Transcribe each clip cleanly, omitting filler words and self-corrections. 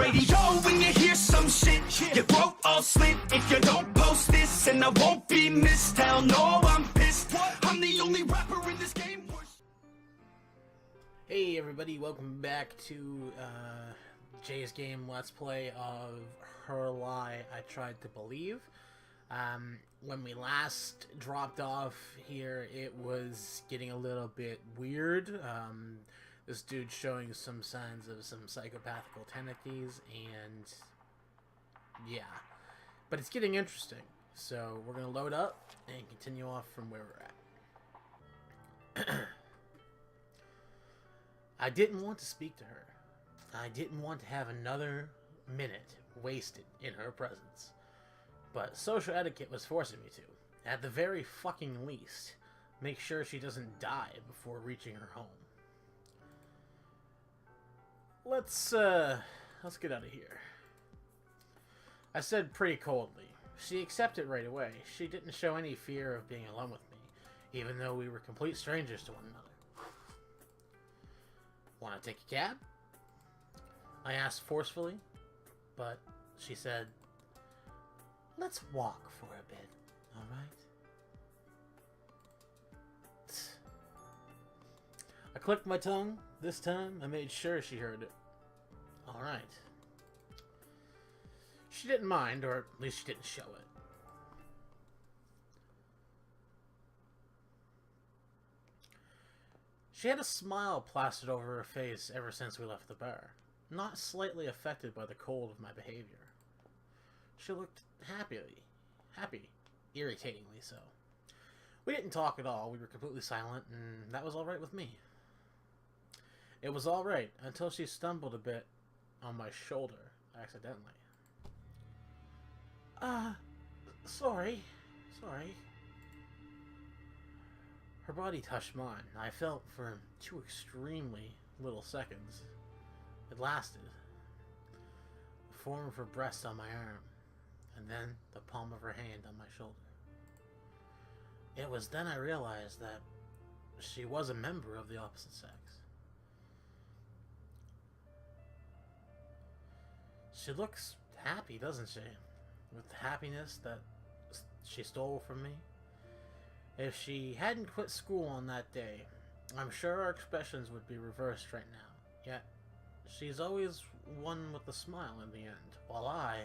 radio when you hear some shit. Your throat all slit if you don't post this, and I won't be missed. Hell no, I'm pissed. I'm the only rapper in this game. Hey everybody, welcome back to Jay's game Let's Play of Her Lie I Tried to Believe. When we last dropped off here, it was getting a little bit weird. This dude's showing some signs of some psychopathical tendencies, and yeah. But it's getting interesting, so we're going to load up and continue off from where we're at. I didn't want to speak to her. I didn't want to have another minute wasted in her presence. But social etiquette was forcing me to. At the very fucking least, make sure she doesn't die before reaching her home. Let's get out of here. I said pretty coldly. She accepted right away. She didn't show any fear of being alone with me, even though we were complete strangers to one another. Want to take a cab? I asked forcefully, but she said, let's walk for a bit, alright? I clicked my tongue. This time, I made sure she heard it. Alright. She didn't mind, or at least she didn't show it. She had a smile plastered over her face ever since we left the bar, not slightly affected by the cold of my behavior. She looked happy, irritatingly so. We didn't talk at all, we were completely silent, and that was alright with me. It was alright until she stumbled a bit on my shoulder, accidentally. Sorry. Her body touched mine. I felt for 2 extremely little seconds. It lasted. The form of her breast on my arm, and then the palm of her hand on my shoulder. It was then I realized that she was a member of the opposite sex. She looks happy, doesn't she? With the happiness that she stole from me. If she hadn't quit school on that day, I'm sure our expressions would be reversed right now. Yet, she's always one with a smile in the end, while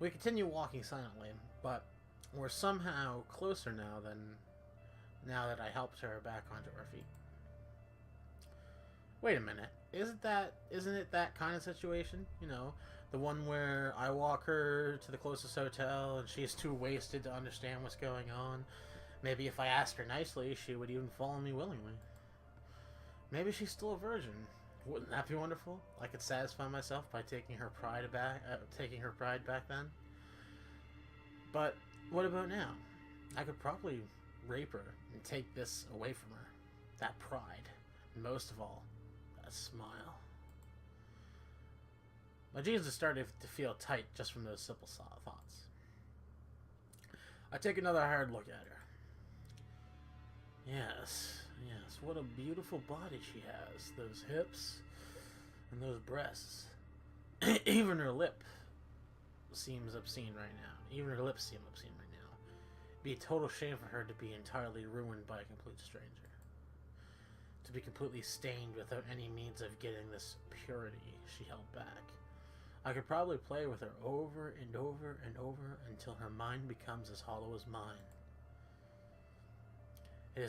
we continue walking silently, but we're somehow closer now that I helped her back onto her feet. Wait a minute, isn't it that kind of situation? You know, the one where I walk her to the closest hotel and she's too wasted to understand what's going on. Maybe if I asked her nicely, she would even follow me willingly. Maybe she's still a virgin. Wouldn't that be wonderful? I could satisfy myself by taking her pride back then. But what about now? I could probably rape her and take this away from her. That pride. And most of all, that smile. My jeans are starting to feel tight just from those simple thoughts. I take another hard look at her. Yes, what a beautiful body she has. Those hips and those breasts. Even her lip seems obscene right now. Even her lips seem obscene right now. It'd be a total shame for her to be entirely ruined by a complete stranger. To be completely stained without any means of getting this purity she held back. I could probably play with her over and over and over until her mind becomes as hollow as mine. It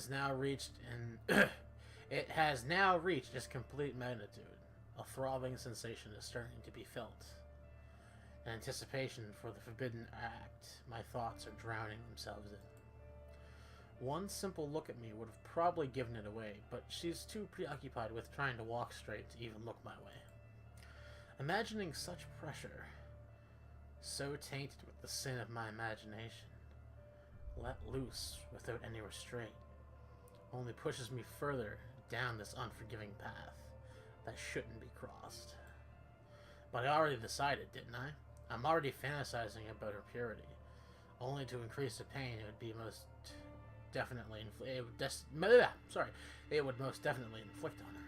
has now reached its complete magnitude. A throbbing sensation is starting to be felt. In anticipation for the forbidden act, my thoughts are drowning themselves in. One simple look at me would have probably given it away, but she's too preoccupied with trying to walk straight to even look my way. Imagining such pressure, so tainted with the sin of my imagination, let loose without any restraint, only pushes me further down this unforgiving path that shouldn't be crossed. But I already decided, didn't I? I'm already fantasizing about her purity, only to increase the pain it would be most definitely it would most definitely inflict on her.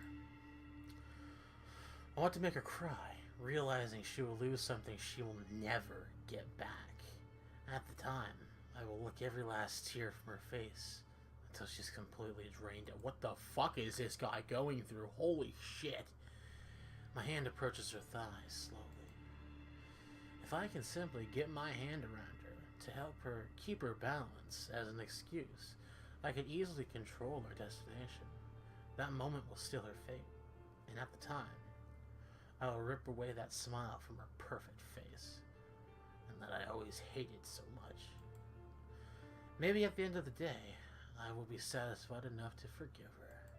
I want to make her cry, realizing she will lose something she will never get back. At the time, I will lick every last tear from her face until she's completely drained it. What the fuck is this guy going through? Holy shit. My hand approaches her thighs slowly. If I can simply get my hand around her to help her keep her balance as an excuse, I could easily control her destination. That moment will seal her fate, and at the time, I will rip away that smile from her perfect face, and that I always hated so much. Maybe at the end of the day, I will be satisfied enough to forgive her.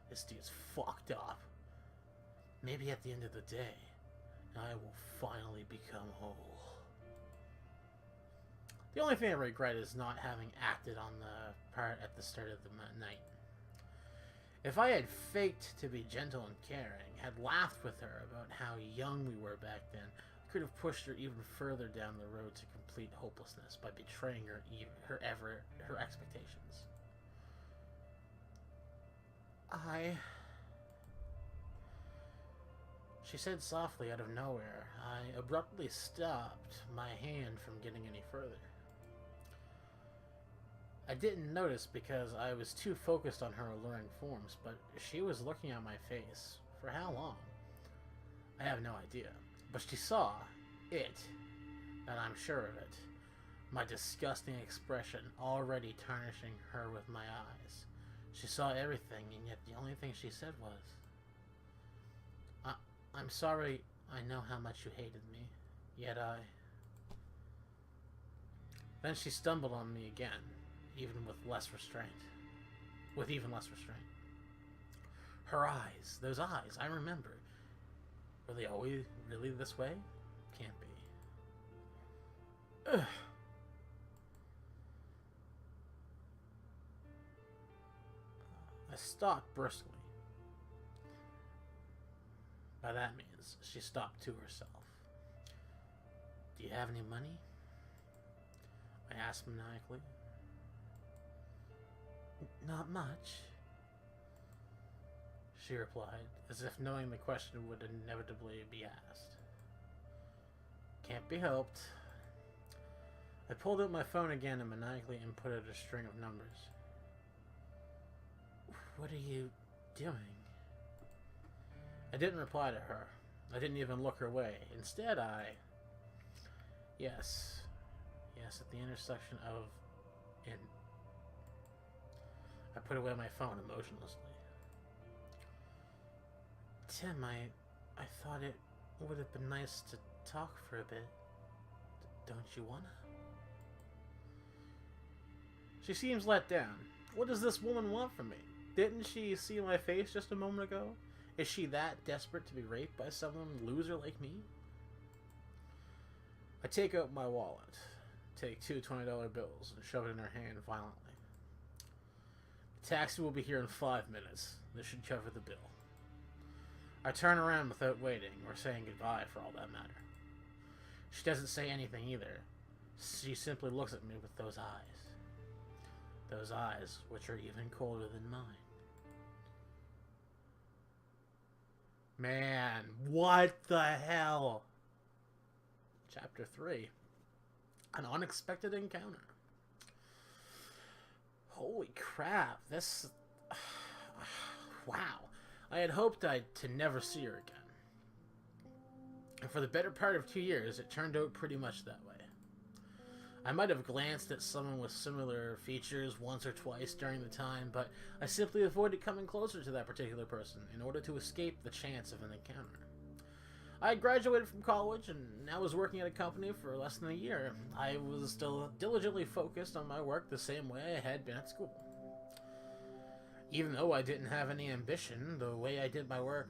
This dude's fucked up. Maybe at the end of the day, I will finally become whole. The only thing I regret is not having acted on the part at the start of the night. If I had faked to be gentle and caring, had laughed with her about how young we were back then, I could have pushed her even further down the road to complete hopelessness by betraying her expectations. She said softly out of nowhere. I abruptly stopped my hand from getting any further. I didn't notice because I was too focused on her alluring forms, but she was looking at my face. For how long? I have no idea. But she saw it, and I'm sure of it. My disgusting expression already tarnishing her with my eyes. She saw everything, and yet the only thing she said was, I'm sorry, I know how much you hated me, yet I... Then she stumbled on me again, even with less restraint. With even less restraint. Her eyes, those eyes, I remember. Were they always really this way? Can't be. Ugh. I stopped brusquely. By that means, she stopped to herself. Do you have any money? I asked maniacally. Not much, she replied, as if knowing the question would inevitably be asked. Can't be helped. I pulled out my phone again and maniacally inputted a string of numbers. What are you doing? I didn't reply to her. I didn't even look her way. Instead, Yes, at the intersection of... I put away my phone emotionlessly. Tim, I thought it would have been nice to talk for a bit. Don't you wanna? She seems let down. What does this woman want from me? Didn't she see my face just a moment ago? Is she that desperate to be raped by some loser like me? I take out my wallet, take two $20 bills, and shove it in her hand violently. The taxi will be here in 5 minutes. This should cover the bill. I turn around without waiting or saying goodbye for all that matter. She doesn't say anything either. She simply looks at me with those eyes. Those eyes which are even colder than mine. Man, what the hell? Chapter 3. An unexpected encounter. Holy crap, this... wow. I had hoped to never see her again. And for the better part of 2 years, it turned out pretty much that way. I might have glanced at someone with similar features once or twice during the time, but I simply avoided coming closer to that particular person in order to escape the chance of an encounter. I had graduated from college and now was working at a company for less than a year. I was still diligently focused on my work the same way I had been at school. Even though I didn't have any ambition, the way I did my work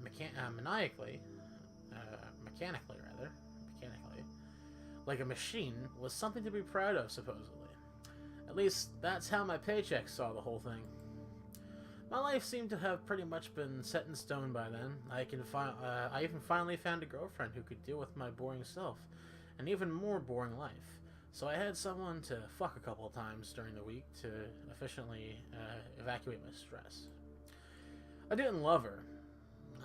mechanically, like a machine, was something to be proud of, supposedly. At least, that's how my paycheck saw the whole thing. My life seemed to have pretty much been set in stone by then. I even finally found a girlfriend who could deal with my boring self, an even more boring life. So I had someone to fuck a couple of times during the week to efficiently evacuate my stress. I didn't love her.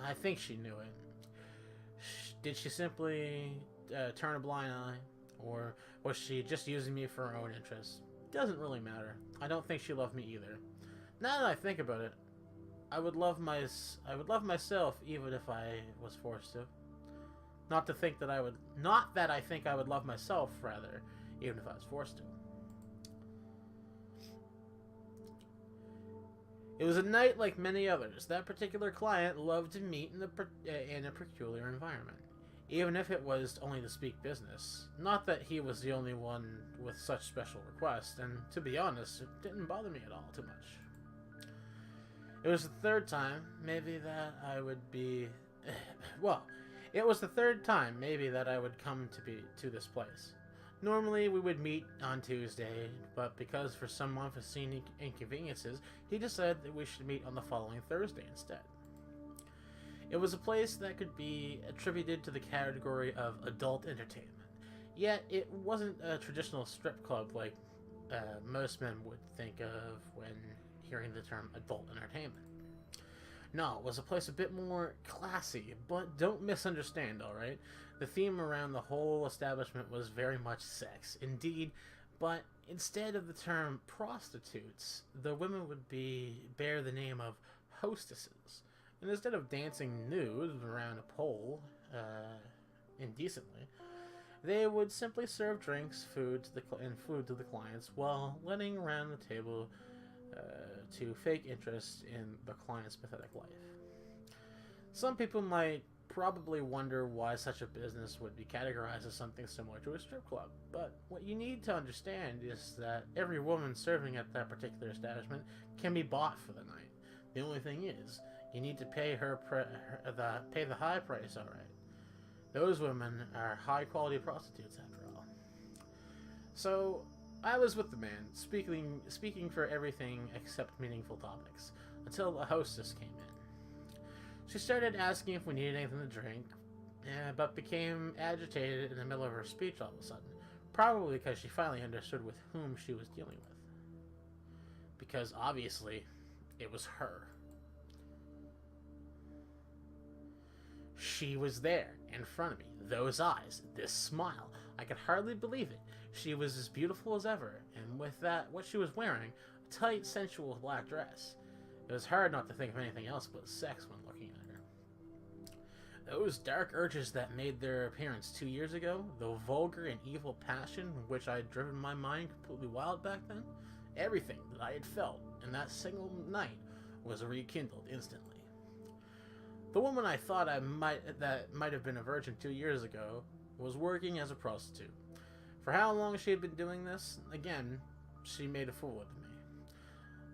I think she knew it. Did she simply turn a blind eye? Or was she just using me for her own interests? Doesn't really matter. I don't think she loved me either. Now that I think about it, I would love myself even if I was forced to. Not that I think I would love myself, rather, even if I was forced to. It was a night like many others. That particular client loved to meet in a peculiar environment, even if it was only to speak business. Not that he was the only one with such special requests, and to be honest, it didn't bother me at all too much. It was the third time, maybe, that I would be... well, it was the third time, maybe, that I would come to this place. Normally, we would meet on Tuesday, but because for some unforeseen inconveniences, he decided that we should meet on the following Thursday instead. It was a place that could be attributed to the category of adult entertainment, yet it wasn't a traditional strip club like most men would think of when hearing the term adult entertainment. No, it was a place a bit more classy, but don't misunderstand, alright? The theme around the whole establishment was very much sex, indeed, but instead of the term prostitutes, the women would bear the name of hostesses. And instead of dancing nude around a pole, indecently, they would simply serve drinks, food to the clients while letting around the table to fake interest in the client's pathetic life. Some people might probably wonder why such a business would be categorized as something similar to a strip club, but what you need to understand is that every woman serving at that particular establishment can be bought for the night. The only thing is, you need to pay pay the high price, alright. Those women are high-quality prostitutes, after all. So, I was with the man, speaking for everything except meaningful topics, until the hostess came in. She started asking if we needed anything to drink, but became agitated in the middle of her speech all of a sudden, probably because she finally understood with whom she was dealing with. Because, obviously, it was her. She was there, in front of me, those eyes, this smile. I could hardly believe it. She was as beautiful as ever, and with that, what she was wearing, a tight, sensual black dress. It was hard not to think of anything else but sex when looking at her. Those dark urges that made their appearance 2 years ago, the vulgar and evil passion which I had driven my mind completely wild back then, everything that I had felt in that single night was rekindled instantly. The woman I thought that might have been a virgin 2 years ago was working as a prostitute. For how long she had been doing this, again, she made a fool of me.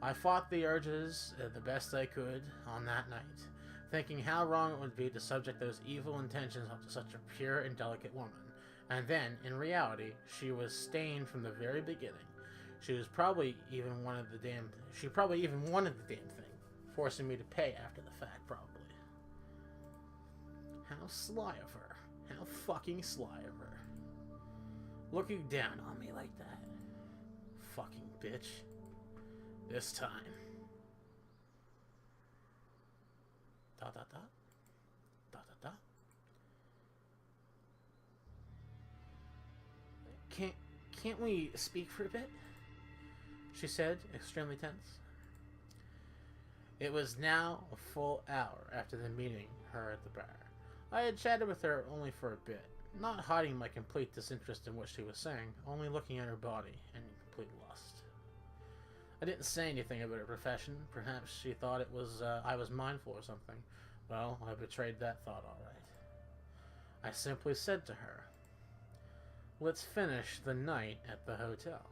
I fought the urges the best I could on that night, thinking how wrong it would be to subject those evil intentions onto such a pure and delicate woman. And then, in reality, she was stained from the very beginning. She probably even wanted the damn thing, forcing me to pay after the fact, probably. How sly of her. How fucking sly of her. Looking down on me like that. Fucking bitch. This time. Dot dot dot. Dot dot dot. Can't we speak for a bit? She said, extremely tense. It was now a full hour after the meeting her at the bar. I had chatted with her only for a bit, not hiding my complete disinterest in what she was saying, only looking at her body in complete lust. I didn't say anything about her profession. Perhaps she thought I was mindful or something. Well, I betrayed that thought all right. I simply said to her, "Let's finish the night at the hotel."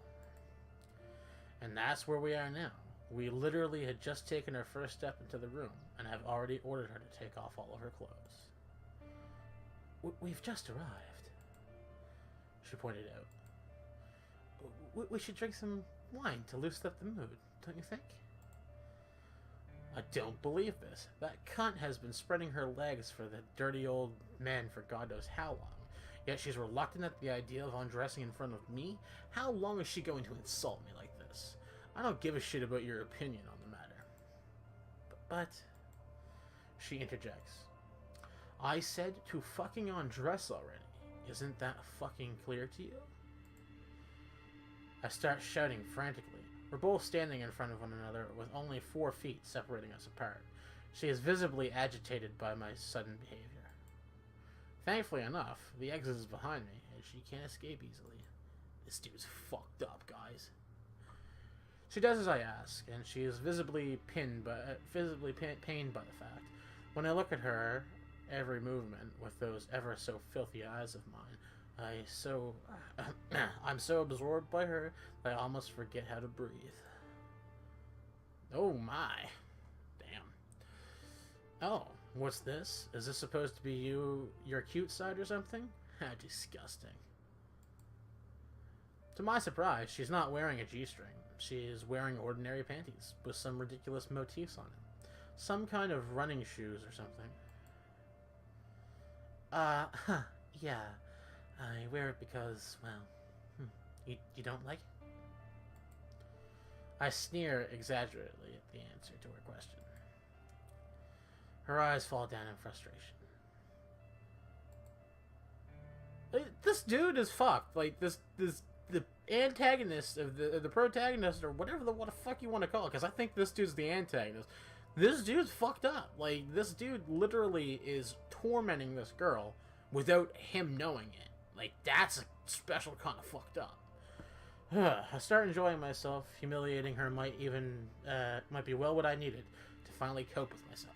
And that's where we are now. We literally had just taken our first step into the room and have already ordered her to take off all of her clothes. We've just arrived, she pointed out. We should drink some wine to loosen up the mood, don't you think? I don't believe this. That cunt has been spreading her legs for the dirty old men for God knows how long. Yet she's reluctant at the idea of undressing in front of me? How long is she going to insult me like this? I don't give a shit about your opinion on the matter. But she interjects. I said to fucking undress already. Isn't that fucking clear to you? I start shouting frantically. We're both standing in front of one another with only 4 feet separating us apart. She is visibly agitated by my sudden behavior. Thankfully enough, the exit is behind me, and she can't escape easily. This dude's fucked up, guys. She does as I ask, and she is visibly pained by the fact. When I look at her every movement with those ever so filthy eyes of mine, I'm so absorbed by her that I almost forget how to breathe. Oh my. Damn. Oh, what's this? Is this supposed to be your cute side or something? How disgusting. To my surprise, she's not wearing a G-string. She is wearing ordinary panties with some ridiculous motifs on it. Some kind of running shoes or something. Yeah. I wear it because, well, you don't like it? I sneer exaggeratedly at the answer to her question. Her eyes fall down in frustration. This dude is fucked. Like, the antagonist of the protagonist, or whatever the fuck you want to call it, because I think this dude's the antagonist. This dude's fucked up. Like, this dude literally is tormenting this girl without him knowing it. Like, that's a special kind of fucked up. I start enjoying myself. Humiliating her might be well what I needed to finally cope with myself.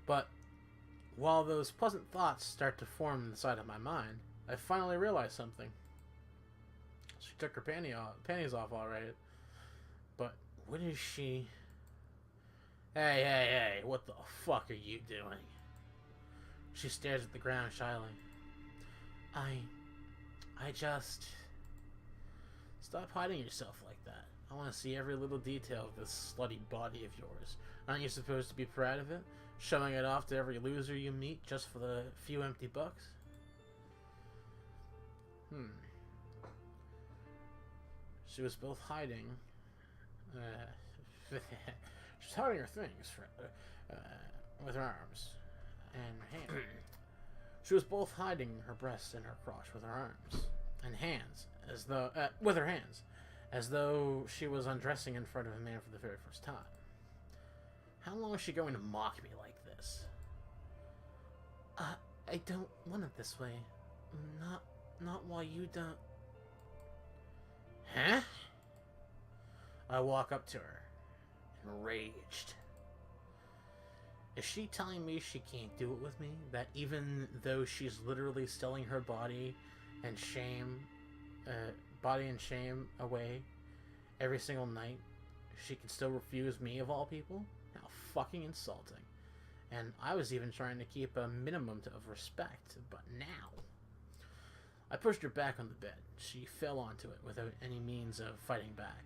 But while those pleasant thoughts start to form inside of my mind, I finally realize something. She took her panties off alright. But what is she... Hey, what the fuck are you doing? She stares at the ground shyly. I just... Stop hiding yourself like that. I want to see every little detail of this slutty body of yours. Aren't you supposed to be proud of it? Showing it off to every loser you meet just for the few empty bucks? She was both hiding... she's hiding her things with her arms and hands. She was both hiding her breasts and her crotch with her arms and hands, as though with her hands, as though she was undressing in front of a man for the very first time. How long is she going to mock me like this? I don't want it this way. Not while you don't. Huh? I walk up to her, enraged. Is she telling me she can't do it with me? That even though she's literally stealing her body and shame away every single night, she can still refuse me of all people? How fucking insulting. And I was even trying to keep a minimum of respect, but now... I pushed her back on the bed. She fell onto it without any means of fighting back.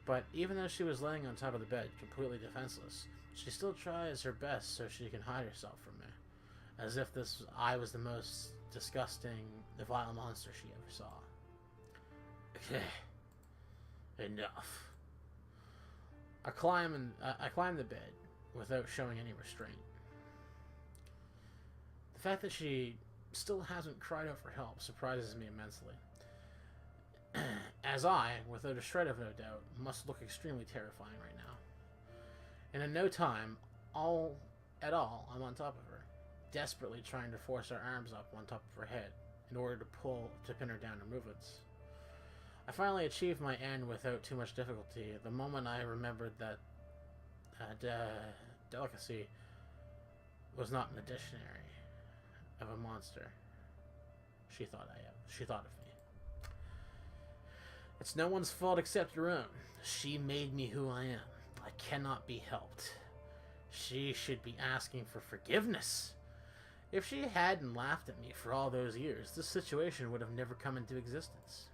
But even though she was laying on top of the bed, completely defenseless, she still tries her best so she can hide herself from me. As if I was the most disgusting, vile monster she ever saw. Enough. I climb the bed without showing any restraint. The fact that she still hasn't cried out for help surprises me immensely. As I, without a shred of no doubt, must look extremely terrifying right now. And in no time, I'm on top of her, desperately trying to force her arms up on top of her head in order to pin her down her movements. I finally achieved my end without too much difficulty the moment I remembered that delicacy was not in the dictionary of a monster she thought of me. It's no one's fault except your own. She made me who I am. I cannot be helped. She should be asking for forgiveness. If she hadn't laughed at me for all those years, this situation would have never come into existence.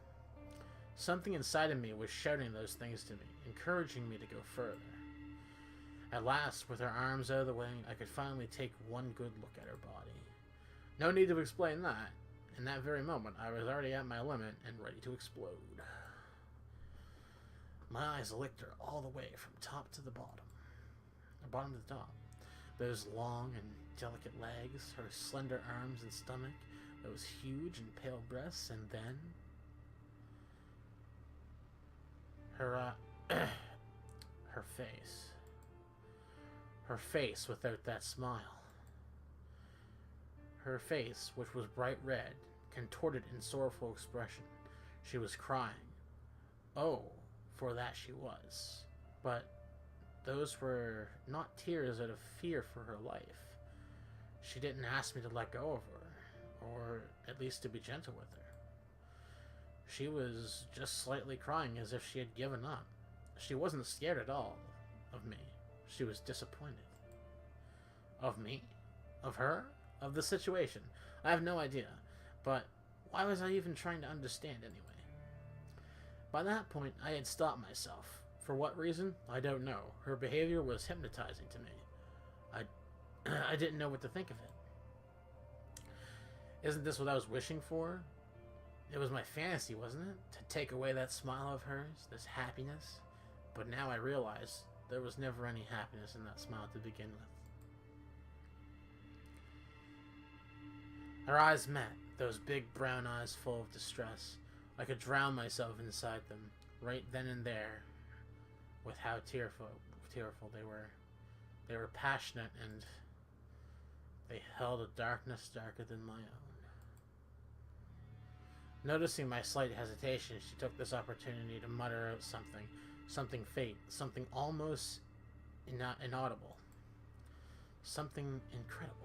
Something inside of me was shouting those things to me, encouraging me to go further. At last, with her arms out of the way, I could finally take one good look at her body. No need to explain that. In that very moment, I was already at my limit and ready to explode. My eyes licked her all the way from top to the bottom. Or bottom to the top. Those long and delicate legs, her slender arms and stomach, those huge and pale breasts, and then her her face. Her face without that smile. Her face, which was bright red, contorted in sorrowful expression. She was crying. Oh, for that she was. But those were not tears out of fear for her life. She didn't ask me to let go of her, or at least to be gentle with her. She was just slightly crying as if she had given up. She wasn't scared at all of me. She was disappointed. Of me? Of her? Of the situation? I have no idea. But why was I even trying to understand anyway? By that point, I had stopped myself. For what reason? I don't know. Her behavior was hypnotizing to me. I didn't know what to think of it. Isn't this what I was wishing for? It was my fantasy, wasn't it? To take away that smile of hers, this happiness. But now I realize there was never any happiness in that smile to begin with. Our eyes met, those big brown eyes full of distress. I could drown myself inside them, right then and there, with how tearful they were. They were passionate, and they held a darkness darker than my own. Noticing my slight hesitation, she took this opportunity to mutter out something faint, something almost inaudible, something incredible.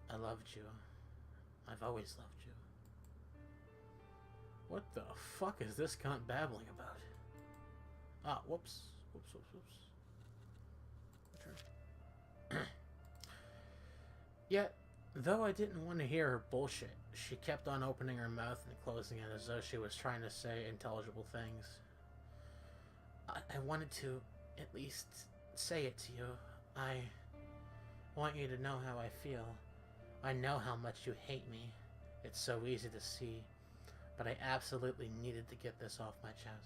I loved you. I've always loved you. What the fuck is this cunt babbling about? Ah, whoops. Return. Yet, though I didn't want to hear her bullshit, she kept on opening her mouth and closing it as though she was trying to say intelligible things. I wanted to at least say it to you. I want you to know how I feel. I know how much you hate me. It's so easy to see. But I absolutely needed to get this off my chest.